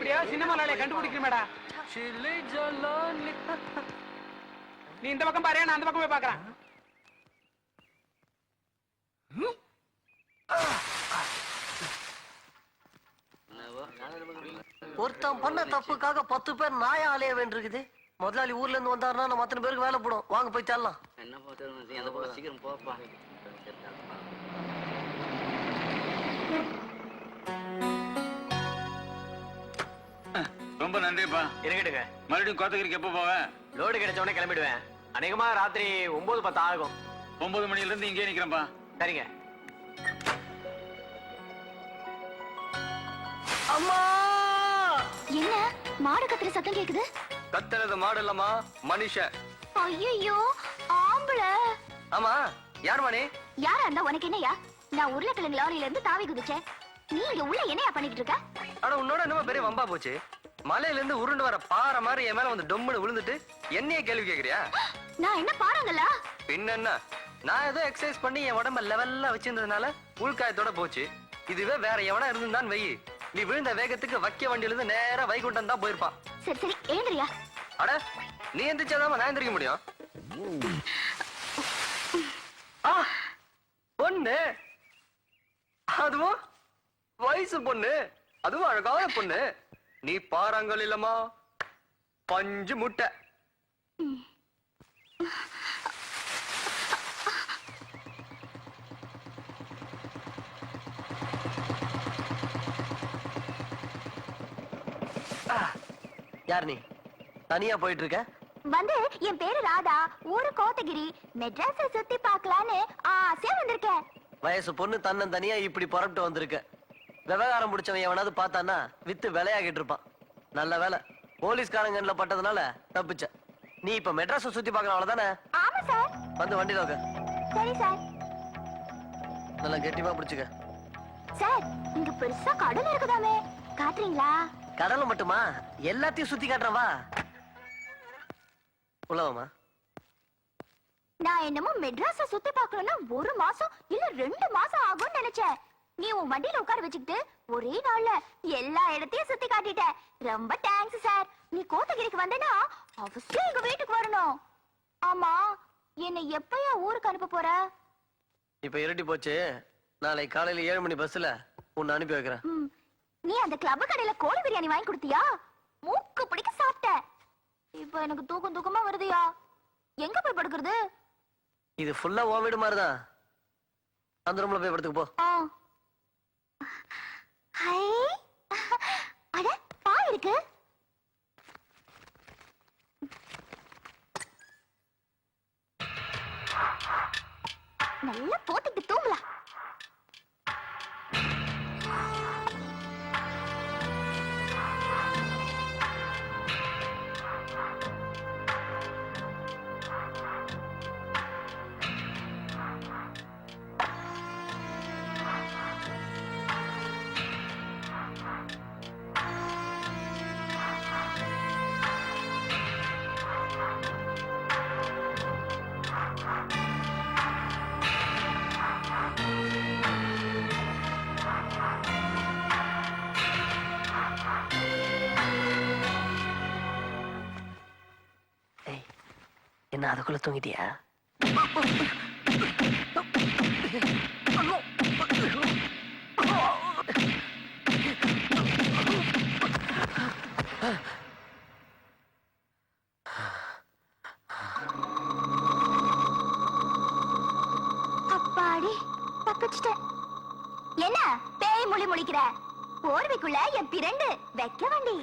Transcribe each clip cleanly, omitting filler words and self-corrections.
எப்படியாவது சினிமாலே கண்டுபிடிக்கிறேன். நீ இந்த பக்கம் பாரு, நான் அந்த பக்கம் போய் பாக்குறேன். ஒருத்தன் பண்ண தப்புக்காக 10 பேர் நாயா அலைய வேண்டியிருக்குது. முதலாளி ஊர்ல இருந்து வந்தாருன்னா நம்ம அத்தனை பேருக்கு வேலை போடும். வாங்க போய் தரலாம். என்ன சீக்கிரம் போப்பா. ரொம்ப நன்றிப்பா. இருக்கட்டுங்க. மறுபடியும் கோத்தகிரிக்கு எப்ப போவேன்? லோடு கிடைச்ச உடனே கிளம்பிடுவேன். அநேகமா ராத்திரி 9-10 ஆகும். 9 மணில இருந்து இங்கே நிக்கிறேன்ப்பா. சரிங்க. அம்மா! என்ன மாடு கத்துற சத்தம் கேக்குது? கத்துறது மாடு இல்லம்மா, மனுஷன். ஐயோ, ஆம்பளை. ஆமா, யார் மணி? யாரா இருந்தா உனக்கு என்னையா? நான் உருளைக்கிழங்கு லாரியில இருந்து தாவி குதிச்சேன். நீ இங்க உள்ள என்னையா பண்ணிட்டு இருக்க? ஆனா உன்னோட என்னமோ பெரிய வம்பா போச்சு. மலையில இருந்து உருண்டு வர பாறை மாதிரி என் மேல வந்து டொம்முன்னு விழுந்துட்டு என்னைய கேள்வி கேக்குறியா? நான் என்ன பாறாங்கல்ல? பின்ன என்ன, நான் ஏதோ எக்ஸசைஸ் பண்ணி என் உடம்ப லெவல்ல வச்சிருந்ததுனால உள்காயத்தோட போச்சு. இதுவே வேற எவனா இருந்தான்னு வை, நீ விழுந்த வேகத்துக்கு வக்கிய வண்டியில இருந்து நேரா வைகுண்டம் தான் போயிருப்பான். சரி சரி ஏந்திரியா. அட, நீ எந்திரிச்சாதான் நான் எந்திரிக்க முடியும். பொண்ணு, அதுவும் வயசு பொண்ணு, அதுவும் அழகான பொண்ணு. நீ பாறாங்கல் இல்லம்மா, பஞ்சு முட்டை. யார் நீ? தனியா போயிட்டு இருக்க? வந்து என் பேரு ராதா, ஊரு கோத்தகிரி. மெட்ராஸை சுத்தி பார்க்கலான்னு ஆசையா வந்திருக்கேன். வயசு பொண்ணு தன்னன் தனியா இப்படி புறப்பட்டு வந்திருக்க. விவகாரம் முடிச்சவன் எவனாவது பார்த்தானா வித்து விளையாகிட்டு இருப்பான். நல்ல வேலை போலீஸ்காரங்கன்ல பட்டதுனால தப்பிச்ச. நீ இப்ப மெட்ராஸை சுத்தி பார்க்கலாம் அவ்வளவுதானே? ஆமா சார். வந்து வண்டியில உட்கார். சரி சார். நல்லா கெட்டிமா பிடிச்சுக்க. சார், இங்க பெருசா கடல் இருக்குதாமே, காட்டுறீங்களா? கடலை மட்டுமா, எல்லாத்தையும் சுத்தி காட்டுறேன் வா. உள்ளவாமா. நான் என்னமோ மெட்ராஸ சுத்தி பார்க்கணும்னா 1 மாசம் இல்ல 2 மாசம் ஆகும்னு நினைச்சேன். நீ உன் வண்டியில உட்கார வச்சுக்கிட்டு ஒரே நாள்ல எல்லா இடத்தையும் சுத்தி காட்டிட்ட. ரொம்ப தேங்க்ஸ் சார். நீ கோத்தகிரிக்கு வந்தேன்னா அவசியம் எங்க வீட்டுக்கு வரணும். ஆமா, என்னை எப்பயா ஊருக்கு அனுப்ப போற? இப்ப இருட்டி போச்சு. நாளை காலையில 7 மணி பஸ்ல உன்னை அனுப்பி வைக்கிறேன். நீ அந்த கிளப் கடையில கோழி பிரியாணி வாங்கி கொடுத்தியா? மூக்கு பிடிக்க சாப்பிட்டேன். இப்ப எனக்கு தூக்கம் தூக்கமா வருதுயா. எங்க போய் படுக்கிறது? இது ஃபுல்லா ஓ வீடு மாதிரிதான். அந்த ரூம்ல போய் படுத்துக்கு போ. ஹை, அட பா இருக்கு. நல்லா போட்டுட்டு தூங்கலாம். என்ன அதுக்குள்ள தூங்கிட்டியா? அப்பாடி தப்பிச்சிட்டேன். என்ன பேய் மொழி முழிக்கிற? போர்வைக்குள்ள என் பிரண்டு வைக்க வண்டி.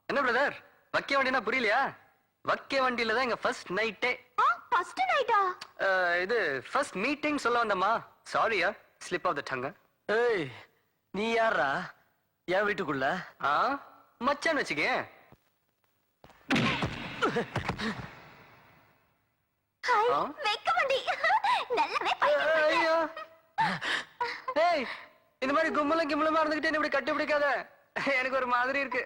என்ன பிரதர், வக்க வண்டினா புரியலையா? வக்க வண்டியில தான் எங்க ஃபர்ஸ்ட் நைட்டே. ஃபர்ஸ்ட் நைட்டா? இது ஃபர்ஸ்ட் மீட்டிங் சொல்ல வந்தம்மா. சாரியா, ஸ்லிப் ஆஃப் தி டங். ஏய், நீ யாரா என் வீட்டுக்குள்ள? மச்சான் வச்சுக்க. வைக்க வண்டி நல்லாவே ஐயோ. ஏய், இந்த மாதிரி கும்பலும் கிம்பலுமா இருந்துகிட்டே இப்படி கட்டி பிடிக்காத. எனக்கு ஒரு மாதிரி இருக்கு.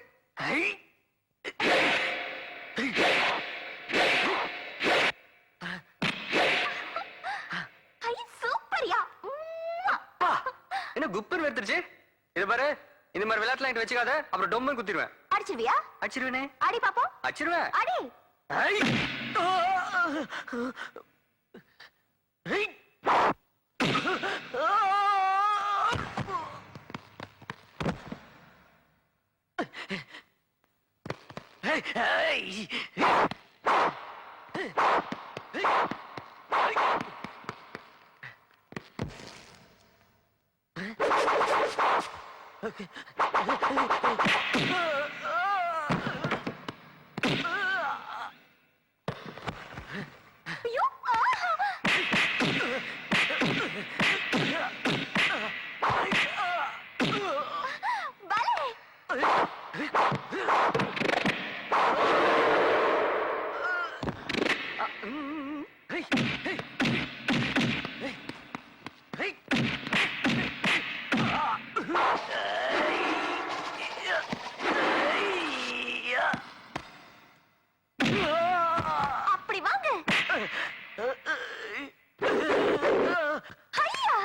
சூப்பரியா. என்ன குப்பர் எடுத்துருச்சு? இது பாரு இந்த மாதிரி விளையாட்டுல என்கிட்ட வச்சுக்காத, அப்புறம் டொம்மன் குத்திடுவேன். அடிச்சிருவியா? அடிச்சிருவேனே. அடி பாப்போம். அடிச்சிருவேன். அடி. ஐ! ஐ! ஐயோ! பலே! அப்படி வாங்க. ஐயா!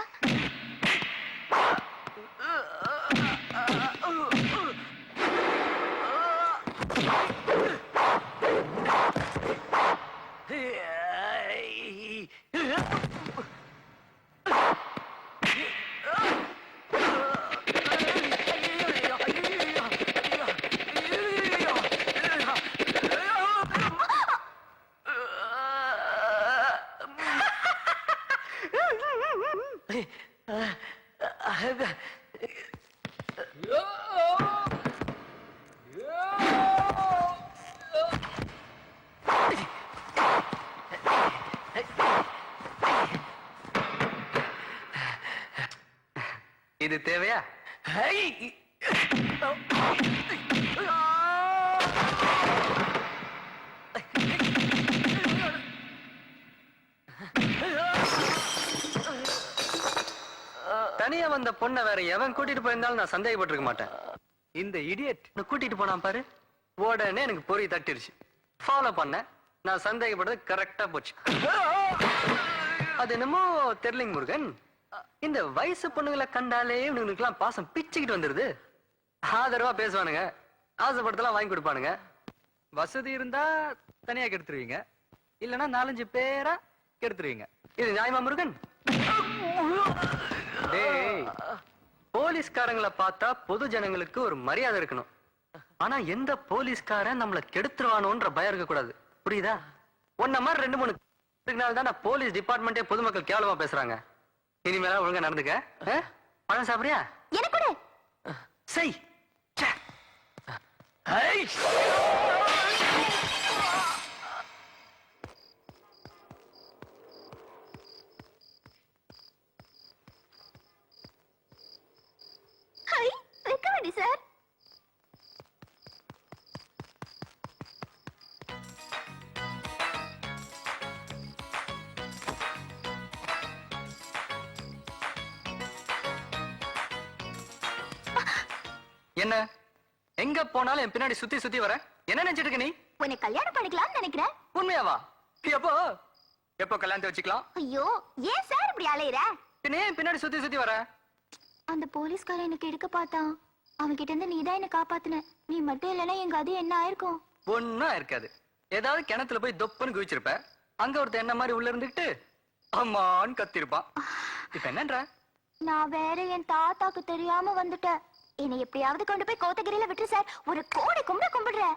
இது தேவையா? தனியா வந்த பொண்ணை வேற எவன் கூட்டிட்டு போயிருந்தாலும் நான் சந்தேகப்பட்டிருக்க மாட்டேன். இந்த இடியட் கூட்டிட்டு போனான் பாரு, உடனே எனக்கு பொறி தட்டிருச்சு. ஃபாலோ பண்ண நான் சந்தேகப்பட்டது கரெக்டா போச்சு. அது என்னமோ தெரியலிங் முருகன், இந்த வயசு பொண்ணுங்களை கண்டாலே இவனுக்கு எல்லாம் பாசம் பிச்சுக்கிட்டு வந்துருது. ஆதரவா பேசுவானுங்க, ஆசைப்படுத்தலாம் வாங்கி கொடுப்பானுங்க. வசதி இருந்தா தனியா கெடுத்துருவீங்க, இல்லைன்னா 4-5 பேரா கெடுத்துருவீங்க. இது நியாயமா முருகன்? டேய், போலீஸ்காரங்களை பார்த்தா பொது ஜனங்களுக்கு ஒரு மரியாதை இருக்கணும். ஆனா எந்த போலீஸ்காரன் நம்மள கெடுத்துருவானோன்ற பயம் இருக்க கூடாது, புரியுதா? ஒன்ன மாதிரி 2-3 தான் போலீஸ் டிபார்ட்மெண்டே பொதுமக்கள் கேவலமா பேசுறாங்க. இனிமேல ஒழுங்கா நடந்துக்க. பழம் சாப்பிடுறியா? எனக்கு கொடு. செய். High, recovery sir. என்ன எங்க போனாலும் என் பின்னாடி சுத்தி சுத்தி வர? என்ன நினைச்சிட்டு இருக்க நீ? உன்னை கல்யாணம் பண்ணிக்கலாம்னு நினைக்கிறேன். உண்மையாவா? எப்போ எப்போ கல்யாணத்தை வச்சுக்கலாம்? ஐயோ, ஏன் சார் இப்படி அலையற? பின்ன ஏன் பின்னாடி சுத்தி சுத்தி வர? அந்த போலீஸ்காரன் எனக்கு எடுக்க பார்த்தான். அவன் கிட்ட இருந்து நீதான் என்ன காப்பாத்துன. நீ மட்டும் இல்லைன்னா எங்க அது என்ன ஆயிருக்கும்? ஒன்னும் இருக்காது. ஏதாவது கிணத்துல போய் தொப்புன்னு குதிச்சிருப்ப. அங்க ஒருத்தன் என்ன மாதிரி உள்ள இருந்துகிட்டு அம்மான்னு கத்திருப்பான். இப்ப என்னன்ற? நான் வேற என் தாத்தாக்கு தெரியாம வந்துட்டேன். என்னை எப்படியாவது கொண்டு போய் கோத்தகிரியில விட்டு சார். ஒரு கோடி கும்பிட கும்பிடுறேன்.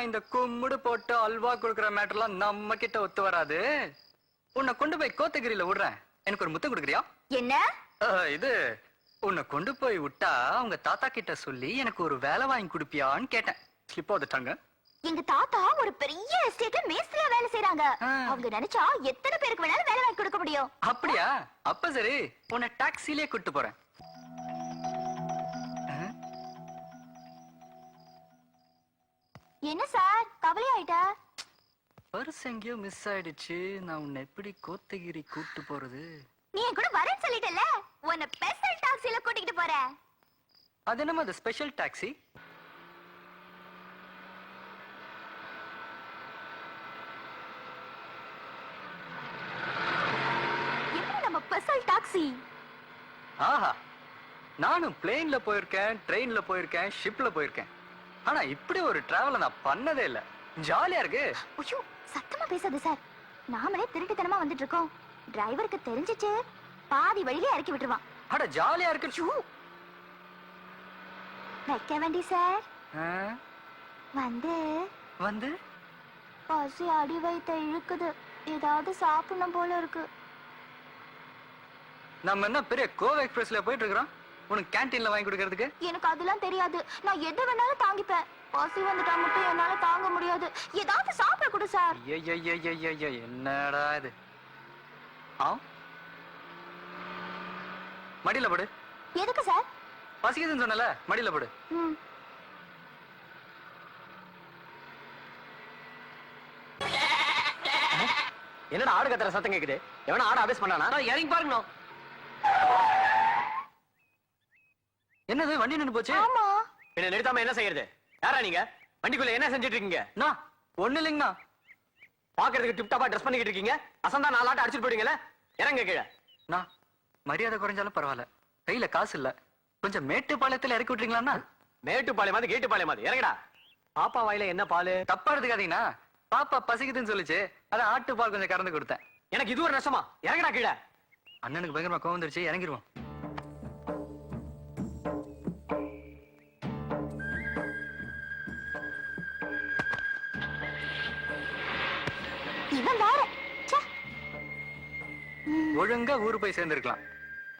இந்த கும்முடு போட்டு அல்வா கொடுக்கற மேட்டர்லாம் நம்ம கிட்ட ஒத்து வராது. உன்னை கொண்டு போய் கோத்தகிரியில விடுறேன். எனக்கு ஒரு முத்தம் கொடுக்குறியா? என்ன இது உன்னை கொண்டு போய் விட்டா உங்க தாத்தா கிட்ட சொல்லி எனக்கு ஒரு வேலை வாங்கி கொடுப்பியான்னு கேட்டேன். ஸ்லிப் வந்துட்டாங்க. எங்க தாத்தா ஒரு பெரிய எஸ்டேட்ல மேஸ்திரியா வேலை செய்றாங்க. அவங்க நினைச்சா எத்தனை பேருக்கு வேணாலும் வேலை வாங்கி கொடுக்க முடியும். அப்படியா? அப்ப சரி, உன்னை டாக்ஸிலே கூட்டு போறேன். என்ன சார் கவலை ஆயிட்டா? பர்ஸ் எங்கேயோ மிஸ் ஆயிடுச்சு. நான் உன்னை எப்படி கோத்தகிரி கூட்டு போறது? நீ என் கூட வரேன்னு சொல்லிட்டல, உன்னை ஸ்பெஷல் டாக்ஸில கூட்டிட்டு போறேன். அது என்னமா அது ஸ்பெஷல் டாக்ஸி? எப்படி நம்ம ஸ்பெஷல் டாக்ஸி? ஆஹா, நானும் பிளேன்ல போயிருக்கேன், ட்ரெயின்ல போயிருக்கேன், ஷிப்ல போயிருக்கேன். ஆனா இப்படி ஒரு டிராவல நான் பண்ணதே இல்ல. ஜாலியா இருக்கு. ஐயோ சத்தமா பேசாத சார். நாமளே திருட்டுத்தனமா வந்துட்டு இருக்கோம். டிரைவருக்கு தெரிஞ்சிச்சு பாதி வழியிலே இறக்கி விட்டுருவான். அட ஜாலியா இருக்கு. ஐயோ. வைக்க வேண்டி சார். ஆ, வந்து வந்து பசி அடி வைத்த இழுக்குது. ஏதாவது சாப்பிடணும் போல இருக்கு. நம்ம என்ன பெரிய கோவா எக்ஸ்பிரஸ்ல போயிட்டு இருக்கிறோம்? உனக்கு கேண்டீன்ல வாங்கி கொடுக்கறதுக்கு? எனக்கு அதெல்லாம் தெரியாது. நான் எது வேணாலும் தாங்கிப்பேன். பசி வந்துட்டா மட்டும் என்னால தாங்க முடியாது. ஏதாவது சாப்பிட கொடு சார். ஐயையையையைய, என்னடா இது? ஆ, மடியில படு. எதுக்கு சார்? பசிக்குதுன்னு சொன்னல, மடியில படு. ம். என்னடா ஆடு கத்துற சத்தம் கேக்குது? எவனா ஆடு அபேஸ் பண்ணானா? இறங்கி பாருங்க. என்னது வண்டி நின்னு போச்சு? ஆமா. என்ன நிறுத்தாம என்ன செய்யறது? யாரா நீங்க? வண்டிக்குள்ள என்ன செஞ்சுட்டு இருக்கீங்க? நான் ஒண்ணு இல்லைங்கண்ணா. பாக்குறதுக்கு டிப் டாப்பா ட்ரெஸ் பண்ணிக்கிட்டு இருக்கீங்க. அசந்தா 4 ஆட்டு அடிச்சுட்டு போயிடுங்களே. இறங்க கீழே. நான் மரியாதை குறைஞ்சாலும் பரவாயில்ல, கையில காசு இல்ல. கொஞ்சம் மேட்டுப்பாளையத்துல இறக்கி விட்டுறீங்களாண்ணா? மேட்டுப்பாளையமாது கேட்டுப்பாளையமாது இறங்கடா. பாப்பா வாயில என்ன பாலு? தப்பா எடுத்துக்காதீங்கண்ணா. பாப்பா பசிக்குதுன்னு சொல்லிச்சு, அதான் ஆட்டு பால் கொஞ்சம் கறந்து கொடுத்தேன். எனக்கு இது ஒரு நஷ்டமா? இறங்கடா கீழே. அண்ணனுக்கு பயங்கரமா கோவம் வந்துருச்சு, இறங்கிருவோம். இவன் வேற. ச்சே. ஒழுங்கா ஊரு போய் சேர்ந்திருக்கலாம்.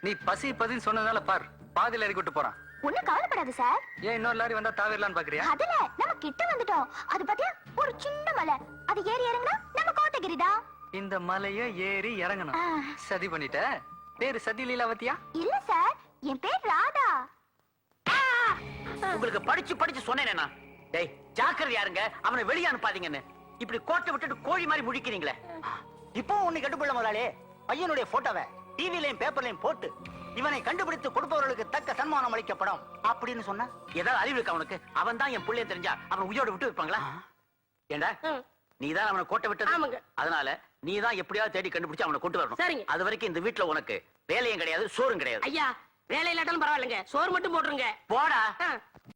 நீ பசி பதின்னு சொன்னதால பார், பாதியில இறக்கி விட்டு போறான். ஒண்ணும் கவலைப்படாது சார். ஏன் இன்னொரு லாரி வந்தா தாவிரலான்னு பாக்குறியா? அதுல நம்ம கிட்ட வந்துட்டோம். அது பாத்தியா ஒரு சின்ன மலை. அது ஏறி இறங்குனா நம்ம கோத்தகிரிதான். இந்த மலைய ஏறி இறங்கணும். ஆ. சதி பண்ணிட்ட. பேரு சதி லீலாவதியா? இல்ல சார், என் பேர் ராதா. உங்களுக்கு படிச்சு படிச்சு சொன்னேனேண்ணா. டேய் ஜாக்கிரதை யாருங்க, அவனை வெளியே அனுப்பாதீங்கன்னு. இப்படி கோட்டை விட்டுட்டு கோழி மாதிரி முழிக்கிறீங்களே. இப்போ ஒண்ணு கண்டுபிள்ள முதலாளி, பையனுடைய போட்டோவை டிவிலையும் பேப்பர்லையும் போட்டு இவனை கண்டுபிடித்து கொடுப்பவர்களுக்கு தக்க சன்மானம் அளிக்கப்படும் அப்படின்னு சொன்னா ஏதாவது அறிவு இருக்கு அவனுக்கு? அவன் தான் என் பிள்ளைய தெரிஞ்சா அவன் உயிரோட விட்டு வைப்பாங்களா? ஏண்டா நீதான் அவனை கோட்டை விட்டது. அதனால நீதான் எப்படியாவது தேடி கண்டுபிடிச்சு அவனை கொண்டு வரணும். சரிங்க. அது வரைக்கும் இந்த வீட்டுல உனக்கு வேலையும் கிடையாது, சோறும் கிடையாது. ஐயா வேலை இல்லாட்டாலும் பரவாயில்லைங்க, சோறு மட்டும் போட்டுருங்க. போடா.